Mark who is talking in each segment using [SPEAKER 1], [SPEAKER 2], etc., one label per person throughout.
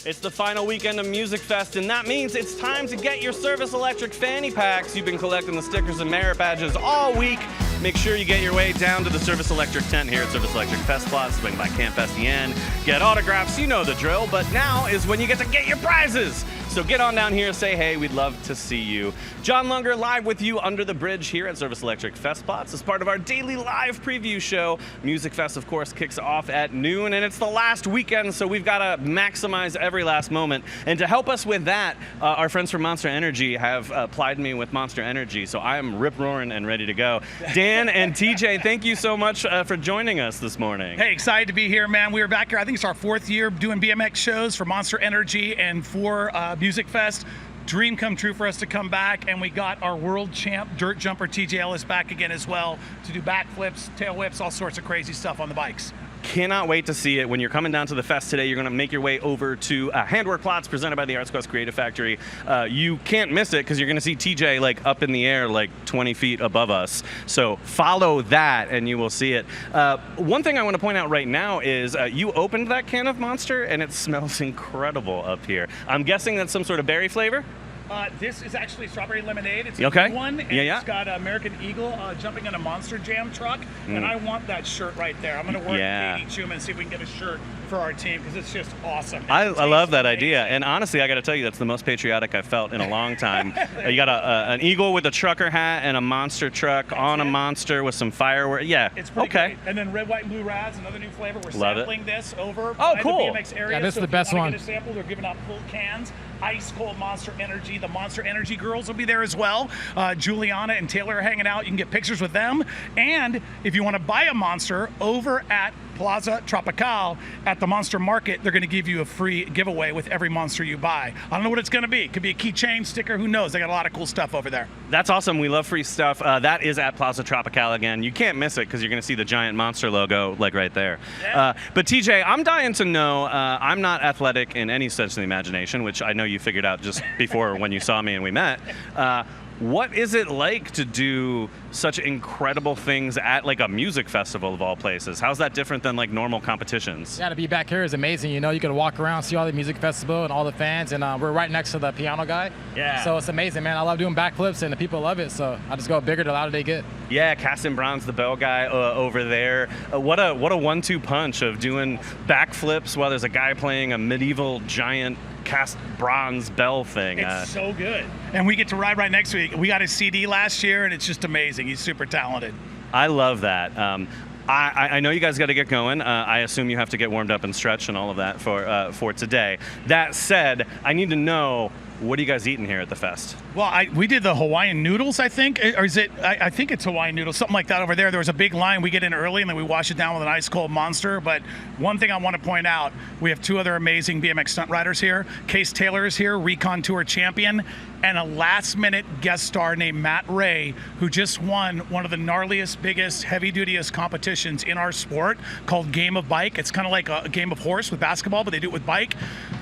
[SPEAKER 1] It's the final weekend of Musicfest, and that means it's time to get your Service Electric fanny packs. You've been collecting the stickers and merit badges all week. Make sure you get your way down to the Service Electric tent here at Service Electric Festplatz. Swing by Camp Festien, get autographs, you know the drill, but now is when you get to get your prizes. So get on down here, say hey, we'd love to see you. John Lunger live with you under the bridge here at Service Electric Festplatz as part of our daily live preview show. Musicfest, of course, kicks off at noon, and it's the last weekend, so we've got to maximize every last moment. And to help us with that, our friends from Monster Energy have plied me with Monster Energy, so I am rip-roaring and ready to go. Dan and TJ, thank you so much for joining us this morning.
[SPEAKER 2] Hey, excited to be here, man. We were back here, I think it's our 4th year doing BMX shows for Monster Energy and for Musicfest. Dream come true for us to come back, and we got our world champ dirt jumper TJ Ellis back again as well to do backflips, tail whips, all sorts of crazy stuff on the bikes.
[SPEAKER 1] Cannot wait to see it. When you're coming down to the fest today, you're going to make your way over to Handwork presented by the Arts Quest Creative Factory. You can't miss it because you're going to see TJ like up in the air like 20 feet above us. So follow that and you will see it. One thing I want to point out right now is you opened that can of Monster and it smells incredible up here. I'm guessing that's some sort of berry flavor?
[SPEAKER 2] This is actually strawberry lemonade. It's
[SPEAKER 1] okay.
[SPEAKER 2] a new one, and it's got American Eagle jumping in a Monster Jam truck, and I want that shirt right there. I'm going to work with Katie Schumann and see if we can get a shirt for our team because it's just awesome.
[SPEAKER 1] I love that idea, and honestly, I got to tell you, that's the most patriotic I've felt in a long time. You got an eagle with a trucker hat and a monster truck on a monster with some fireworks. Yeah,
[SPEAKER 2] it's pretty great. And then red, white, and blue Raz, another new flavor. We're sampling this over
[SPEAKER 1] the
[SPEAKER 2] BMX area.
[SPEAKER 3] Yeah, this is the best
[SPEAKER 2] one.
[SPEAKER 3] one.
[SPEAKER 2] Get a sample, they're giving out full cans. Ice cold Monster Energy. The Monster Energy girls will be there as well. Juliana and Taylor are hanging out. You can get pictures with them. And if you want to buy a Monster over at Plaza Tropical at the Monster Market, they're going to give you a free giveaway with every Monster you buy. I don't know what it's going to be. It could be a keychain, sticker, who knows? They got a lot of cool stuff over there.
[SPEAKER 1] That's awesome. We love free stuff. That is at Plaza Tropical again. You can't miss it because you're going to see the giant Monster logo like right there. Yeah. But TJ, I'm dying to know, I'm not athletic in any sense of the imagination, which I know you figured out just before when you saw me and we met. What is it like to do such incredible things at like a music festival of all places? How's that different than like normal competitions?
[SPEAKER 3] Yeah, to be back here is amazing. You know, you can walk around, see all the music festival and all the fans, and we're right next to the piano guy. Yeah. So it's amazing, man. I love doing backflips, and the people love it. So I just go bigger the louder they get.
[SPEAKER 1] Yeah, Caston Brown's the bell guy over there. What a 1-2 punch of doing backflips while there's a guy playing a medieval giant cast bronze bell thing.
[SPEAKER 2] It's so good. And we get to ride right next week. We got his CD last year, and it's just amazing. He's super talented.
[SPEAKER 1] I love that. I know you guys got to get going. I assume you have to get warmed up and stretch and all of that for today. That said, I need to know, what are you guys eating here at the fest?
[SPEAKER 2] Well, we did the Hawaiian noodles, I think. Or is it, I think it's Hawaiian noodles, something like that over there. There was a big line. We get in early, and then we wash it down with an ice cold Monster. But one thing I want to point out, we have 2 other amazing BMX stunt riders here. Case Taylor is here, Recon Tour champion, and a last-minute guest star named Matt Ray, who just won one of the gnarliest, biggest, heavy-dutiest competitions in our sport called Game of Bike. It's kind of like a game of horse with basketball, but they do it with bike.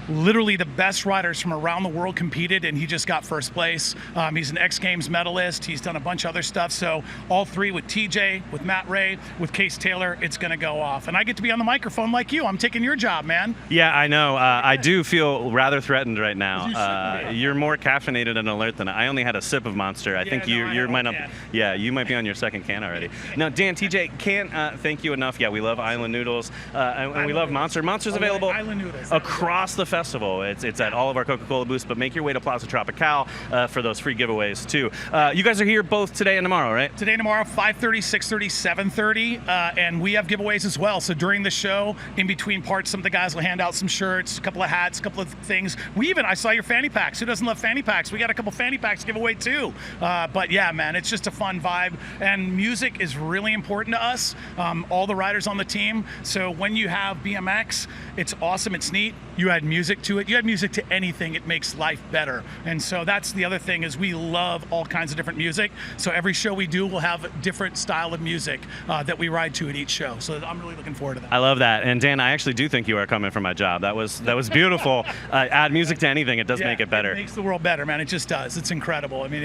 [SPEAKER 2] Literally the best riders from around the world competed, and he just got first place. He's an X Games medalist. He's done a bunch of other stuff. So all 3 with TJ, with Matt Ray, with Case Taylor, it's going to go off. And I get to be on the microphone like you. I'm taking your job, man.
[SPEAKER 1] Yeah, I know. I do feel rather threatened right now. You're more caffeinated and alert than I only had a sip of Monster. I think you might not. Yeah, you might be on your 2nd can already. Now, Dan, TJ, can't thank you enough. Yeah, we love Island Noodles, and we love Monster. Monster's available across the festival. It's at all of our Coca-Cola booths, but make your way to Plaza Tropical for those free giveaways too. You guys are here both today and tomorrow, right?
[SPEAKER 2] Today and tomorrow, 5:30, 6:30, 7:30, and we have giveaways as well. So during the show, in between parts, some of the guys will hand out some shirts, a couple of hats, a couple of things. I saw your fanny packs. Who doesn't love fanny packs? We got a couple fanny packs to give away too. But yeah, man, it's just a fun vibe, and music is really important to us. All the riders on the team. So when you have BMX, it's awesome. It's neat. You add music to it. You add music to anything, it makes life better. And so that's the other thing, is we love all kinds of different music. So every show we do will have a different style of music that we ride to at each show. So I'm really looking forward to that.
[SPEAKER 1] I love that. And Dan, I actually do think you are coming for my job. That was beautiful. Add music to anything, it does make it better.
[SPEAKER 2] It makes the world better, man. It just does. It's incredible. I mean,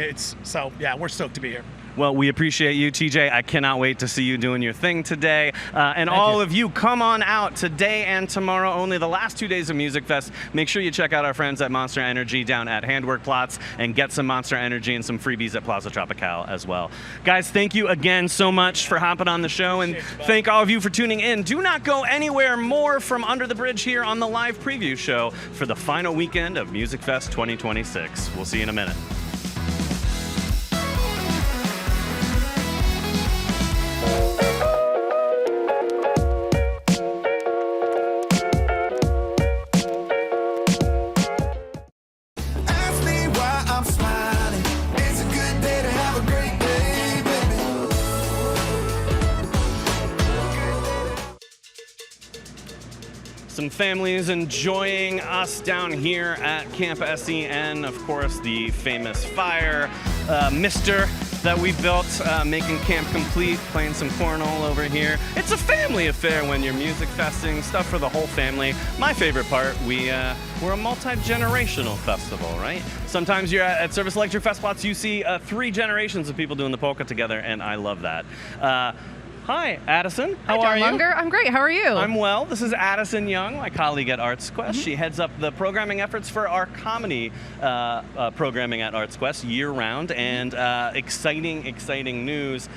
[SPEAKER 2] we're stoked to be here.
[SPEAKER 1] Well, we appreciate you, TJ. I cannot wait to see you doing your thing today. And all of you, come on out today and tomorrow, only the last 2 days of Music Fest. Make sure you check out our friends at Monster Energy down at Handworkplatz and get some Monster Energy and some freebies at Plaza Tropical as well. Guys, thank you again so much for hopping on the show, and thank all of you for tuning in. Do not go anywhere. More from Under the Bridge here on the live preview show for the final weekend of Music Fest 2026. We'll see you in a minute. Some families enjoying us down here at Camp SEN. Of course, the famous fire mister that we built, making camp complete, playing some cornhole over here. It's a family affair when you're music festing, stuff for the whole family. My favorite part, we're a multi-generational festival, right? Sometimes you're at Service Electric Festplatz, you see 3 generations of people doing the polka together, and I love that. Hi, Addison. How are you?
[SPEAKER 4] Munger. I'm great. How are you?
[SPEAKER 1] I'm well. This is Addison Young, my colleague at ArtsQuest. She heads up the programming efforts for our comedy programming at ArtsQuest year-round. And exciting news.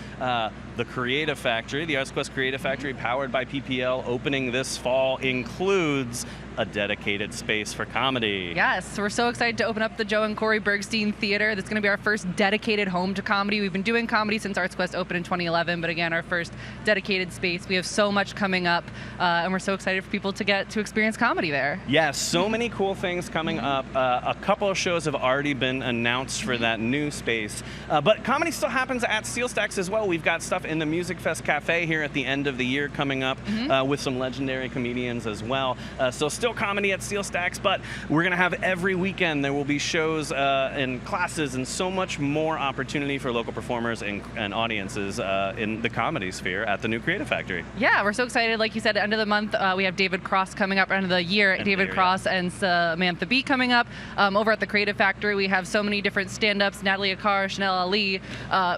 [SPEAKER 1] The Creative Factory, the ArtsQuest Creative Factory, powered by PPL, opening this fall, includes a dedicated space for comedy.
[SPEAKER 4] Yes, we're so excited to open up the Joe and Corey Bergstein Theater. That's going to be our first dedicated home to comedy. We've been doing comedy since ArtsQuest opened in 2011, but again, our first dedicated space. We have so much coming up, and we're so excited for people to get to experience comedy there.
[SPEAKER 1] Yes, so many cool things coming up. A couple of shows have already been announced for that new space, but comedy still happens at Steel Stacks as well. We've got stuff in the Music Fest Cafe here at the end of the year coming up with some legendary comedians as well. So still comedy at Steel Stacks, but we're going to have every weekend there will be shows and classes and so much more opportunity for local performers and audiences in the comedy sphere at the new Creative Factory.
[SPEAKER 4] Yeah, we're so excited. Like you said, end of the month, we have David Cross coming up, end of the year, David Cross and Samantha Bee coming up. Over at the Creative Factory, we have so many different stand-ups, Natalie Akar, Chanel Ali,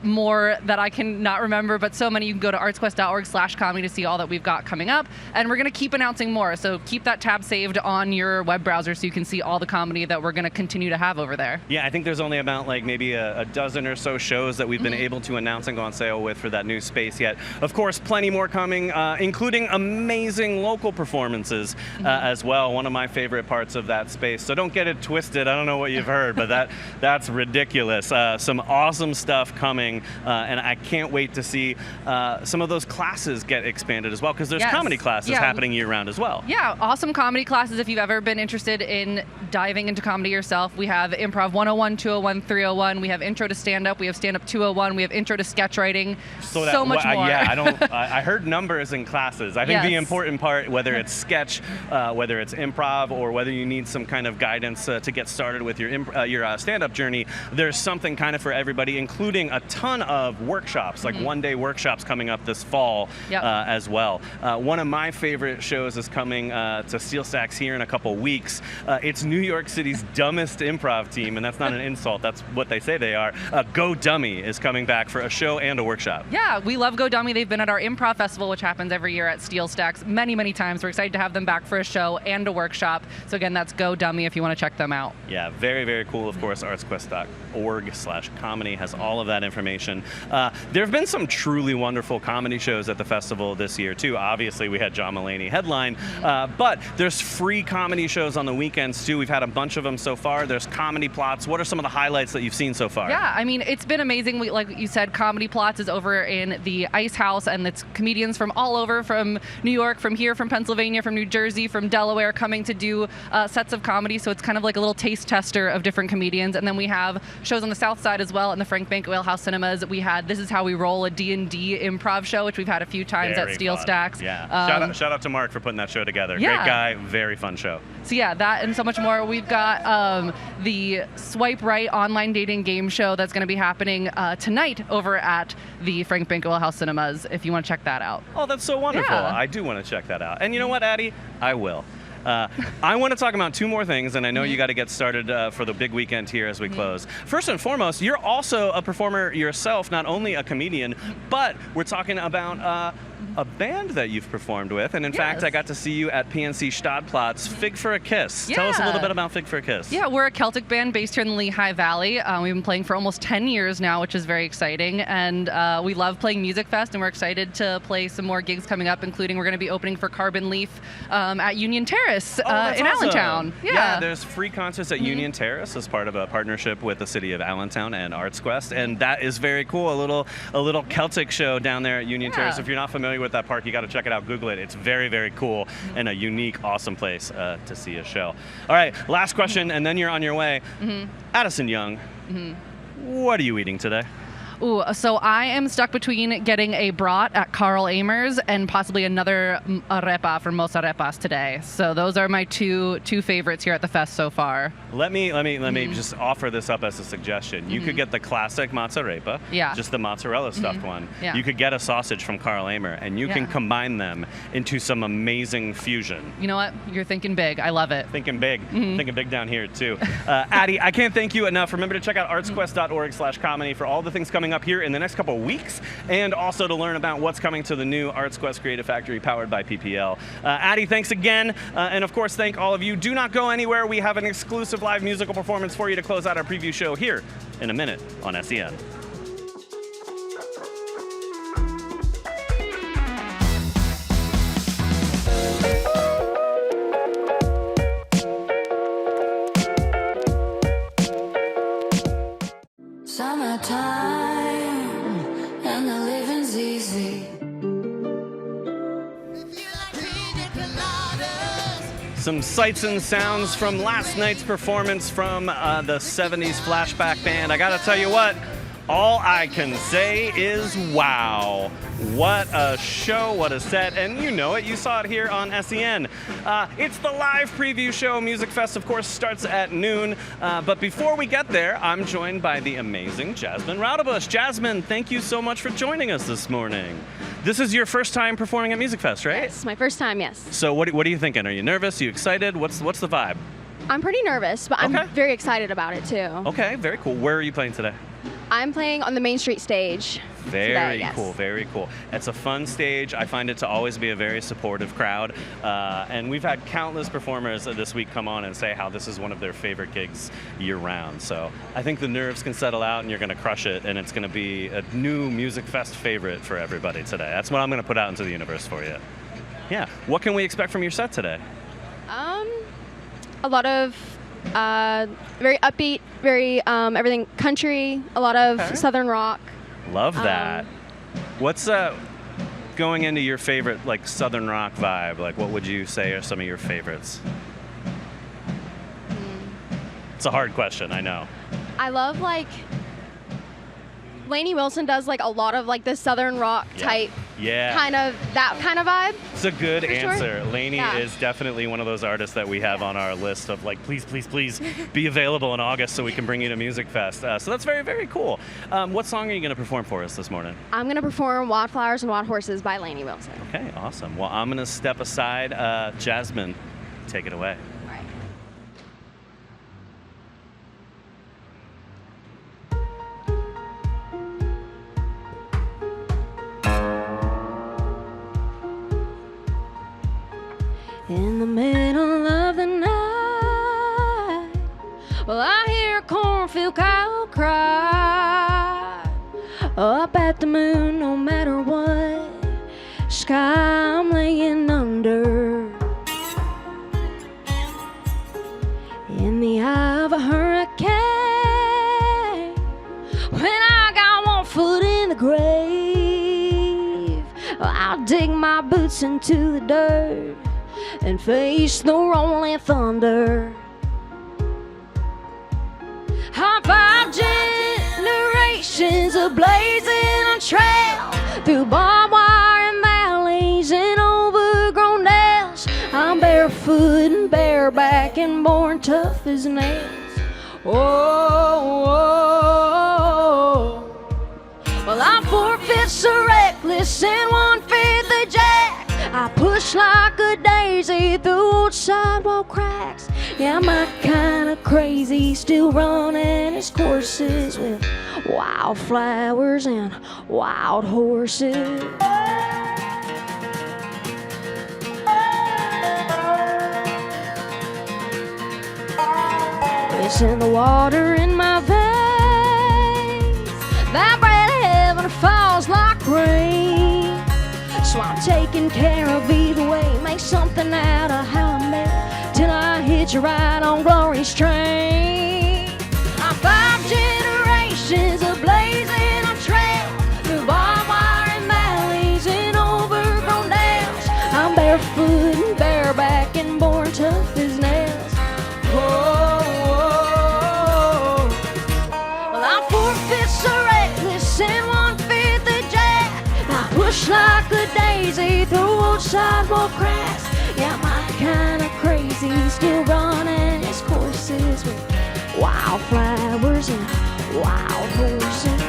[SPEAKER 4] more that I can not remember, but so many. You can go to artsquest.org/comedy to see all that we've got coming up, and we're going to keep announcing more, so keep that tab saved on your web browser so you can see all the comedy that we're going to continue to have over there.
[SPEAKER 1] Yeah, I think there's only about like maybe a dozen or so shows that we've been able to announce and go on sale with for that new space yet. Of course, plenty more coming, including amazing local performances as well. One of my favorite parts of that space. So don't get it twisted. I don't know what you've heard, but that's ridiculous. Some awesome stuff coming, and I can't wait to see some of those classes get expanded as well, because there's comedy classes happening year-round as well.
[SPEAKER 4] Yeah, awesome comedy classes. If you've ever been interested in diving into comedy yourself, we have Improv 101, 201, 301. We have Intro to Stand-Up. We have Stand-Up 201. We have Intro to Sketch Writing. So much more.
[SPEAKER 1] Yeah, I heard numbers in classes. I think the important part, whether it's sketch, whether it's improv, or whether you need some kind of guidance to get started with your stand-up journey, there's something kind of for everybody, including a ton of workshops, like one-day workshops coming up this fall as well. One of my favorite shows is coming to Steel Stacks here in a couple weeks. It's New York City's dumbest improv team, and that's not an insult, that's what they say they are. Go Dummy is coming back for a show and a workshop.
[SPEAKER 4] Yeah, we love Go Dummy. They've been at our improv festival, which happens every year at Steel Stacks many times. We're excited to have them back for a show and a workshop. So again, that's Go Dummy if you want to check them out.
[SPEAKER 1] Yeah, very cool. Of course, artsquest.org/comedy has all of that information. There have been some truly wonderful comedy shows at the festival this year too. Obviously, we had John Mulaney headline, but there's free comedy shows on the weekends too. We've had a bunch of them so far. There's comedy plots. What are some of the highlights that you've seen so far?
[SPEAKER 4] Yeah, I mean, it's been amazing. Like you said, Comedy Plots is over in the Ice House, and it's comedians from all over, from New York, from here, from Pennsylvania, from New Jersey, from Delaware, coming to do sets of comedy. So it's kind of like a little taste tester of different comedians. And then we have shows on the South Side as well, in the Frank Bank Whalehouse Cinemas. We had This Is How We Roll, a D&D improv show, which we've had a few times at Steel Stacks.
[SPEAKER 1] Yeah, shout out to Mark for putting that show together. Great guy, very fun show.
[SPEAKER 4] So yeah, that and so much more. We've got the Swipe Right online dating game show that's going to be happening tonight over at the Frank Bank Whalehouse Cinemas, if you want to check that out.
[SPEAKER 1] Oh, that's so wonderful. I do want to check that out. And you know what, Addie? I will. I want to talk about two more things, and I know you got to get started for the big weekend here as we close. First and foremost, you're also a performer yourself, not only a comedian, but we're talking about a band that you've performed with, and in fact, I got to see you at PNC Festplatz, Fig for a Kiss. Tell us a little bit about Fig for a Kiss.
[SPEAKER 4] Yeah, we're a Celtic band based here in the Lehigh Valley. We've been playing for almost 10 years now, which is very exciting, and we love playing Musicfest, and we're excited to play some more gigs coming up, including we're going to be opening for Carbon Leaf at Union Terrace in Allentown.
[SPEAKER 1] Yeah, there's free concerts at Union Terrace as part of a partnership with the city of Allentown and ArtsQuest, and that is very cool. A little Celtic show down there at Union Terrace. If you're not familiar with that park, you got to check it out. Google it. It's very, very cool and a unique, awesome place to see a show. All right, last question, and then you're on your way. Addison Young, what are you eating today?
[SPEAKER 4] Ooh, so I am stuck between getting a brat at Carl Amers and possibly another arepa from Mosa Arepas today. So those are my two favorites here at the fest so far.
[SPEAKER 1] Let me just offer this up as a suggestion. You could get the classic mozzarella, just the mozzarella stuffed one. You could get a sausage from Carl Amer, and you can combine them into some amazing fusion.
[SPEAKER 4] You know what? You're thinking big. I love it.
[SPEAKER 1] Thinking big. Thinking big down here, too. Addie, I can't thank you enough. Remember to check out artsquest.org/comedy for all the things coming up here in the next couple of weeks, and also to learn about what's coming to the new ArtsQuest Creative Factory powered by PPL. Addie, thanks again, and of course, thank all of you. Do not go anywhere. We have an exclusive live musical performance for you to close out our preview show here in a minute on SEN.
[SPEAKER 5] Summertime and the living's easy.
[SPEAKER 1] Some sights and sounds from last night's performance from the 70s flashback band. I gotta tell you what, all I can say is wow. What a show, what a set, and you know it, you saw it here on SEN. It's the live preview show. Musicfest, of course, starts at noon, but before we get there, I'm joined by the amazing Jasmine Raudebush. Jasmine, thank you so much for joining us this morning. This is your first time performing at Musicfest, right?
[SPEAKER 6] Yes, my first time, yes.
[SPEAKER 1] So what are you thinking? Are you nervous? Are you excited? What's the vibe?
[SPEAKER 6] I'm pretty nervous, but I'm very excited about it, too.
[SPEAKER 1] Okay, very cool. Where are you playing today?
[SPEAKER 6] I'm playing on the Main Street stage.
[SPEAKER 1] Very cool, very cool. It's a fun stage. I find it to always be a very supportive crowd. And we've had countless performers this week come on and say how this is one of their favorite gigs year round. So I think the nerves can settle out and you're going to crush it, and it's going to be a new Musicfest favorite for everybody today. That's what I'm going to put out into the universe for you. Yeah. What can we expect from your set today?
[SPEAKER 6] A lot of very upbeat, very everything country, a lot of southern rock.
[SPEAKER 1] Love that. What's going into your favorite like southern rock vibe? Like, what would you say are some of your favorites? It's a hard question, I know.
[SPEAKER 6] I love like Lainey Wilson does like a lot of like the southern rock type kind of that kind of vibe. It's
[SPEAKER 1] a good answer.
[SPEAKER 6] Sure.
[SPEAKER 1] Lainey is definitely one of those artists that we have on our list of like, please, please, please be available in August so we can bring you to Musicfest. So that's very, very cool. What song are you going to perform for us this morning?
[SPEAKER 6] I'm going to perform Wildflowers and Wild Horses by Lainey Wilson.
[SPEAKER 1] Okay, awesome. Well, I'm going to step aside. Jasmine, take it away.
[SPEAKER 6] In the middle of the night, well, I hear a cornfield cow cry up at the moon, no matter what sky I'm laying under. In the eye of a hurricane, when I got one foot in the grave, I'll dig my boots into the dirt and face the rolling thunder. I'm 5 generations of blazing a trail through barbed wire and valleys and overgrown dales. I'm barefoot and bareback and born tough as nails. Oh, well, I'm 4 fifths so reckless and 1/5 the jack. I push push like a daisy through old sidewalk cracks. Yeah, I'm kinda crazy, still running his courses with wildflowers and wild horses. It's in the water in my veins. That bread of heaven falls like rain. So I'm taking care of either way. Make something out of how I met till I hitch a ride on glory's train. I'm 5 generations of blazing a trail through barbed wire and valleys and overgrown dales. I'm barefoot and bareback and born tough as nails. Whoa. And 1/5 the jack. I push like a daisy through old sidewalk cracks. Yeah, I'm kinda crazy, still running his courses with wildflowers and wild horses.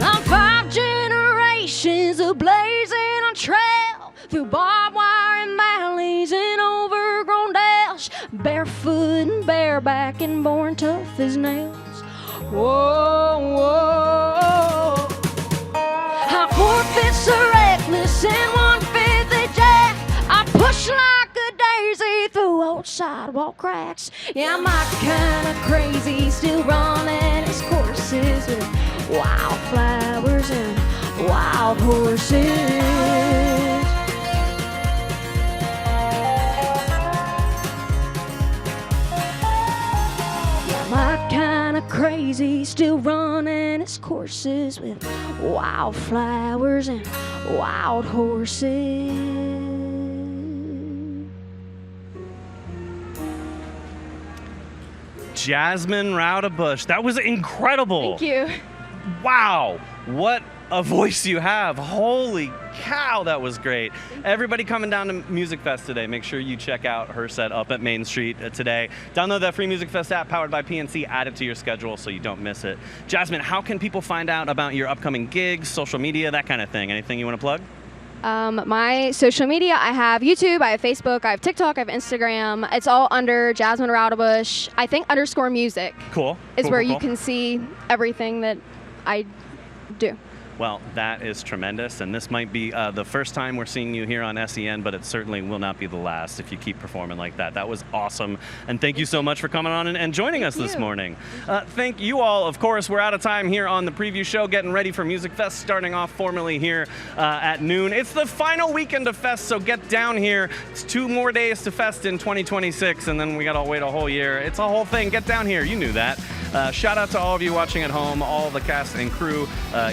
[SPEAKER 6] I'm 5 generations of blazing a trail through barbed wire and valleys and overgrown dales. Barefoot and bareback and born tough as nails. Whoa, whoa. I 4/5 are reckless and 1/5 the jack. I push like a daisy through old sidewalk cracks. Yeah, I'm kinda crazy, still running his courses with wildflowers and wild horses. Yeah, my kinda crazy, still running his courses with wildflowers and wild horses.
[SPEAKER 1] Jasmine Raudabush, that was incredible.
[SPEAKER 6] Thank you.
[SPEAKER 1] Wow, what a voice you have. Holy cow, that was great. Everybody coming down to Musicfest today, make sure you check out her set up at Main Street today. Download that free Musicfest app powered by PNC, add it to your schedule so you don't miss it. Jasmine, how can people find out about your upcoming gigs, social media, that kind of thing? Anything you want to plug?
[SPEAKER 6] My social media, I have YouTube, I have Facebook, I have TikTok, I have Instagram. It's all under Jasmine Raudabush. I think _music.
[SPEAKER 1] Cool.
[SPEAKER 6] Is where you can see everything that I do.
[SPEAKER 1] Well, that is tremendous, and this might be the first time we're seeing you here on SEN, but it certainly will not be the last if you keep performing like that. That was awesome, and thank you so much for coming on and joining us this morning. Thank you all. Of course, we're out of time here on the preview show, getting ready for Musicfest, starting off formally here at noon. It's the final weekend of Fest, so get down here. It's 2 more days to Fest in 2026, and then we gotta wait a whole year. It's a whole thing. Get down here. You knew that. Shout out to all of you watching at home, all the cast and crew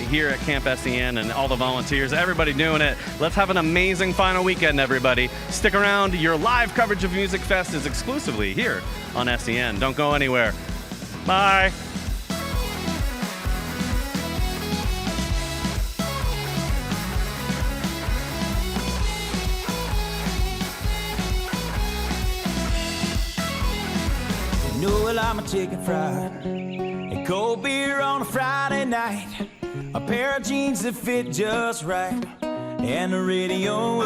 [SPEAKER 1] here at Camp SEN and all the volunteers, everybody doing it. Let's have an amazing final weekend, everybody. Stick around. Your live coverage of Musicfest is exclusively here on SEN. Don't go anywhere. Bye.
[SPEAKER 7] You know well, I'm a chicken fried and cold beer on a Friday night. A pair of jeans that fit just right, and the radio.